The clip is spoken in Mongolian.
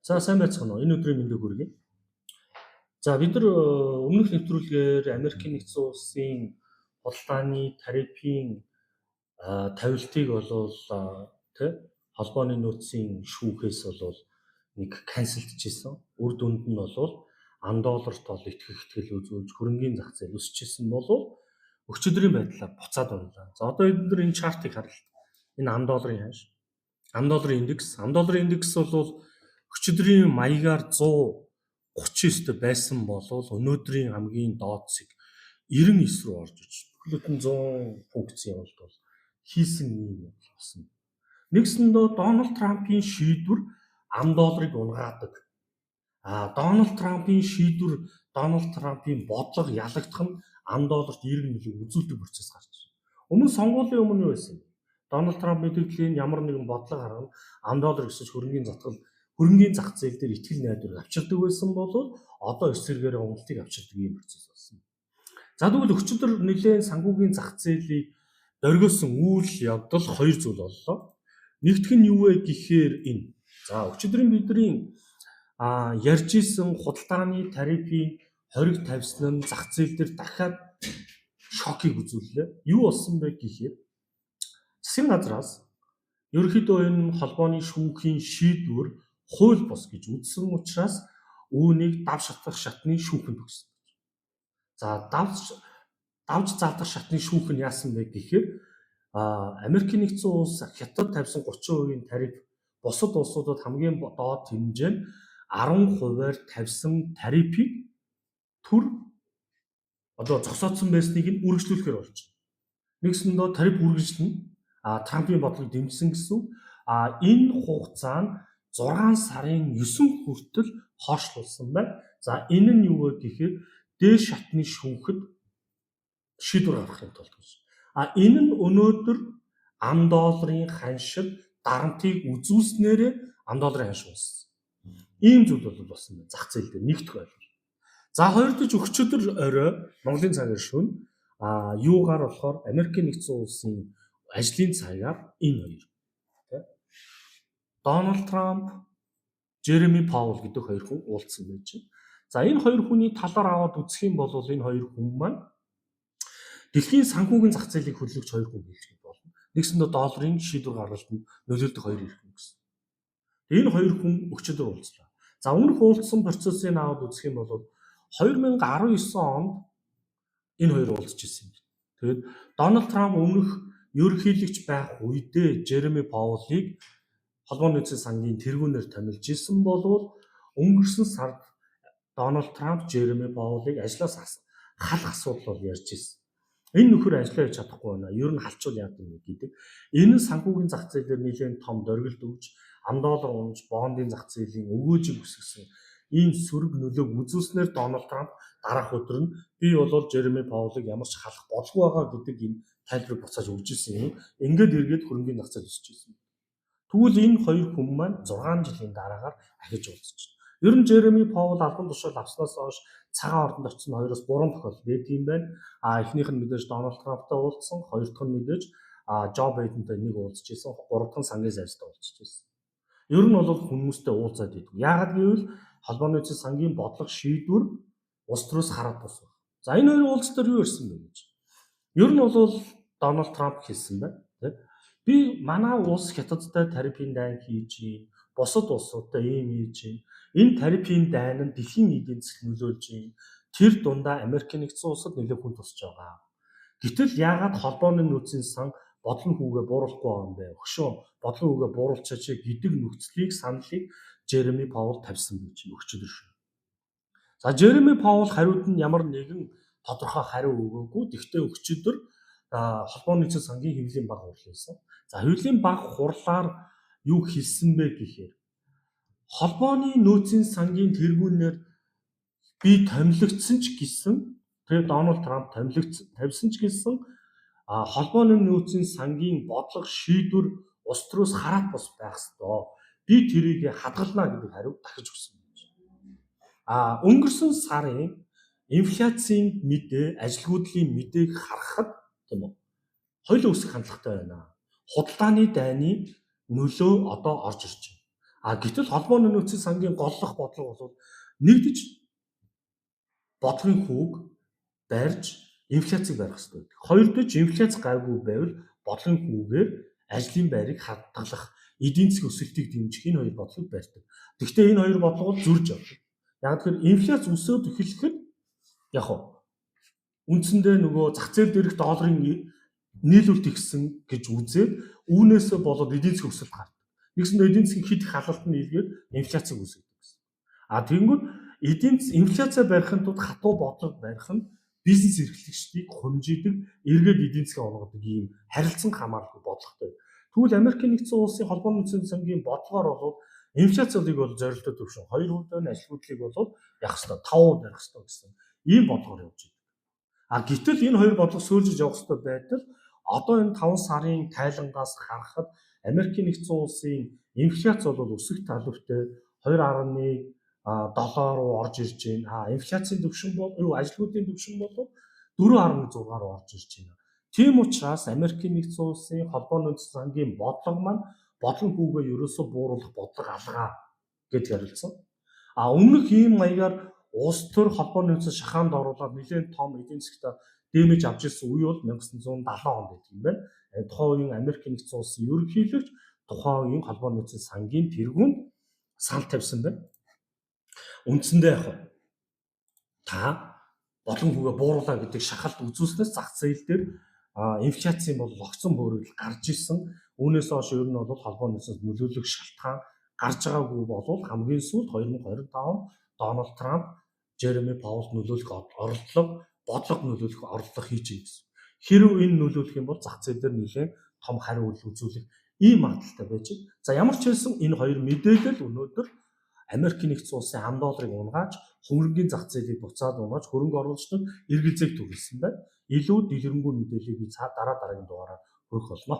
За сайн байцгаана уу. Энэ өдрийн мэндийг хүргэе. За бид нар өмнөх нэвтрүүлгээр Америкийн нэгдсэн улсын худалдааны тарифын тавилтыг болвол холбооны нөөцийн шүүхээс болвол нэг канселдчихсэн. Үр дүнд нь болвол $10 тол итгэл үзүүлж хөрөнгийн зах зээл өсчихсэн болвол өчигдрийн байдлаар буцаад байна. За одоо бид нар энэ чартыг харъя. Энэ $10-ын ханш. $10 индекс болвол өчигдрийн маягаар 139-т байсан болвол өнөөдрийн хамгийн дооцыг 99 рүү орж иж бүхлөдөн 100 пункт явуулт бол хийсэн юм болсон. Нэгсэндээ Дональд Трампын шийдвэр $10 унгаадаг. Дональд Трампын шийдвэр, Дональд Трампын бодлого ялагдах нь $10-т эерэг нөлөө үзүүлдэг процесс гарч байна. Өмнө сонгуулийн өмнө юу байсан? Дональд Трамп мэдээллийн ямар нэгэн бодлого гаргана $10 гэсэж хөрөнгийн зах зээл дээр итгэл найдварыг авчирдаг байсан бол одоо эсэргээр уналтыг авчирдаг юм процесс болсон. За тэгвэл өчигдөр нэлээд санхүүгийн зах зээлийг дөргиосон үйл явдал хоёр зүйл боллоо. Нэгдүгээр нь юу вэ гэхээр энэ. За өчигдрийн бидний ярьж исэн худалдааны тарифын хориг тавьсан нь зах зээл дээр дахиад шокийг үзүүллээ. Юу болсон бэ гэхээр засгийн газраас ерөнхийдөө энэ холбооны шүүхийн шийдвэр хууль бус гэж үзсэн учраас үүнийг давж шатах шатны шүүхэнд өгсөн. За давж заалдах шатны шүүх нь яасан бэ гэхээр Америкийн нэгдсэн улс хятад тавьсан 30% тариф бусад улсуудад хамгийн доод хэмжээ нь 10%-аар тавьсан тарифыг одоо зогсоодсон байсныг нь үргэлжлүүлэхээр болж байна. Нэгсэндээ тариф үргэлжлэнэ. Трампын бодлогыг дэмжсэн гэсэн. Энэ хугацаа нь 6 сарын 9 хүртэл хойшлуулсан байна. За энэ нь юу вэ гэхээр дээд шатны шүүхэд шийдвэр гаргахын тулд гэж. Энэ нь өнөөдөр $10 ханшид дарамтыг үзүүлснээр $10 ханш болсон. Ийм зүйл бол болсон байна. Зах зээл дээр нэгдэх байлгүй. За хоёрдож өчигдөр орой Монголын цагаар шөнө юугаар болохоор Америкийн нэгдсэн улсын ажлын цагаар энэ хоёр Дональд Трамп, Жереми Паул гэдэг хоёр хүн уулзсан байж байна. За энэ хоёр хүний талаар аваад үзэх юм бол энэ хоёр хүн маань дэлхийн санхүүгийн зах зээлийг хөдөлгөж хоёр хүн хэлж болно. Нэгсэндээ долларын шийдвэр гаргалтанд нөлөөлдөг хоёр иргэн гэсэн. Энэ хоёр хүн өчигдөр уулзлаа. За өмнөх уулзсан процессыг аваад үзэх юм бол 2019 онд энэ хоёр уулзж ирсэн юм. Тэгээд Дональд Трамп өмнөх ерөнхийлөгч байх үедээ Жереми Паулыг холбооны нөөцийн сангийн тэргүүнээр томилж исэн болвол өнгөрсөн сард Дональд Трамп Жереми Паулыг ажлаас халах асуудал бол ярьж исэн. Энэ нөхөр ажиллаа хийж чадахгүй байна. Ер нь халчвал яадаг юм гэдэг. Энэ санхүүгийн зах зээлээр нэлээд том дөргилт өгч $10 унж бондын зах зээлийн өгөөжийг үсгэсэн. Ийм сөрөг нөлөөг үзүүлснээр Дональд Трамп дараах өдөр нь би болол Жереми Паулыг ямар ч халах болгүй байгаа гэдэг энэ тайлбарыг буцааж өгч исэн юм. Ингээд эргээд хөрөнгийн зах зээл өсөж исэн. Тэгвэл энэ хоёр хүн маань 6 жилийн дараагаар ахиж уулзж байна. Ер нь Жереми Паул албан тушаал авснаас хойш цагаан ордонд очсон хоёроос 3 тохиол байдаг юм байна. Эхнийх нь мэдээж Дональд Трамптай уулзсан, хоёр дахь нь мэдээж Жо Байдентай нэг уулзж исэн, гурав дахь нь сангийн сайжтай уулзж исэн. Ер нь бол хүмүүстэй уулзаад идэв. Яагаад гэвэл холбооны нөөцийн сангийн бодлого шийдвэр улс төрөөс хараад бос байна. За энэ хоёр уулзалтаар юу ирсэн бэ гэж. Ер нь бол Дональд Трамп хэлсэн байна. Би манай улс хятадтай тарифын дайн хийж, бусад улсуудтай ийм хийж, энэ тарифын дайн нь дэлхийн эдийн засгт нөлөөлж байна. Тэр дундаа Америкийн нэгдсэн улсад нэлээд хүн тусч байгаа. Гэтэл яагаад холбооны нөөцийн сан бодлон хүүгээ бууруулахгүй байгаа юм бэ? Өгшөө бодлон хүүгээ бууруулчаач гэдэг нөхцөлийг саналыг Жереми Паул тавьсан гэж өчигдөр шүү. За Жереми Паул хариуд нь ямар нэгэн тодорхой хариу өгөөгүй. Тэгвэл өчигдөр холбооны нөөцийн сангийн хэвлэлийн баг хурлаасан. За хэвлэлийн баг хурлаар юу хэлсэн бэ гэхээр холбооны нөөцийн сангийн тэргүүнээр би томилогдсон ч гэсэн тэр Дональд Трамп тавьсан ч гэсэн холбооны нөөцийн сангийн бодлого шийдвэр улс төрөөс хараад бос байх ёстой. Би тэрийг хадгална гэдэг хариу дахиж өгсөн юм. Өнгөрсөн сарын инфляцийн мэдээ, ажилгүйдлийн мэдээг харахад тийм үү? Хоёул өсөх хандлагатай байна. Худалдааны дайны нөлөө одоо орж ирж байна. Гэтэл холбооны нөөцийн сангийн голлох бодлого бол нэгдэж бодлогын хүүг барьж инфляцийг барих хэрэгтэй байдаг. Хоёрдож инфляц гайгүй байвал бодлогын хүүгээр ажлын байрыг хадгалах, эдийн засгийн өсөлтийг дэмжих энэ хоёр бодлогыг барьдаг. Гэхдээ энэ хоёр бодлого бол зөрж явдаг. Яг тэгэхээр инфляц өсөөд эхлэхэд яг үндсэндээ нөгөө зах зээл дээрх долларын нийлүүлэлт ихсэн гэж үзээд үүнээсээ болоод эдийн засгийн өсөлт гардаг. Нэгсэндээ эдийн засгийн хэд их халалт нь илгээд инфляцийг үүсгэдэг гэсэн. Тэгэнгүүт инфляцаа барихын тулд хатуу бодлого барих нь бизнес эрхлэгчдийг хөнжидэг, эргээд эдийн засгийн онгодог ийм харилцан хамааралгүй бодлоготой. Тэгвэл Америкийн нэгдсэн улсын холбооны нөөцийн сангийн бодлогоор бол инфляцийг бол зорилттой төвшин 2% байна, ажилгүйдлийг бол явах ёстой 5% барих ёстой гэсэн ийм бодлогоор явж байна. Гэтэл энэ хоёр бодлого сөөлжиж явах ёстой байтал одоо энэ 5 сарын тайлангаас харахад Америкийн нэгдсэн улсын инфляц бол өсөх талбартай 2.7 руу орж ирж байна. Инфляцийн түвшин бол ажилгүйдийн түвшин бол 4.6 руу орж ирж байна. Тийм учраас Америкийн нэгдсэн улсын холбооны нөөцийн сангийн бодлого маань бодлогын хүүгээ ерөөсөө бууруулах бодлого алгаа гэж ярилцсан. Өмнөх ийм маягаар улс төр холбооны нөөцийн шахаанд оруулаад нэлээд том эдийн засгт дэмэж авч ирсэн үе бол 1970 онд байдаг юм байна. Тухайн үеийн Америкийн нэгдсэн улсын ерөнхийлөгч тухайн үеийн холбооны нөөцийн сангийн тэргүүнд санал тавьсан байна. Үндсэндээ та бодлогын хүүгээ бууруулаа гэдэг шахалт үзүүлснээс зах зээл дээр инфляцийн бол логцон бөөрөл гарч ирсэн. Үүнээс хойш ер нь бол холбооны нөөцөд нөлөөлөх шалтгаан гарч байгаагүй болов хамгийн сүүлд 2025 Дональд Трамп Жереми Паулд нөлөөлөх бодлого нөлөөлөх орлого хийж байсан. Хэрвээ энэ нөлөөлөх юм бол зах зээл дээр нэлээд том хариу үйлдэл үзүүлэх ийм магадaltaй байж байна. Ямар ч хэлсэн энэ хоёр мэдээлэл өнөөдөр Америкийн нэгдсэн улсын ам долларыг унгааж хөрөнгөний зах зээлийг буцаад унгааж хөрөнгө оруулагчдад эргэлзээг төрүүлсэн байна. Илүү дэлгэрэнгүй мэдээллийг би дараагийн дугаараар хүргэх болно.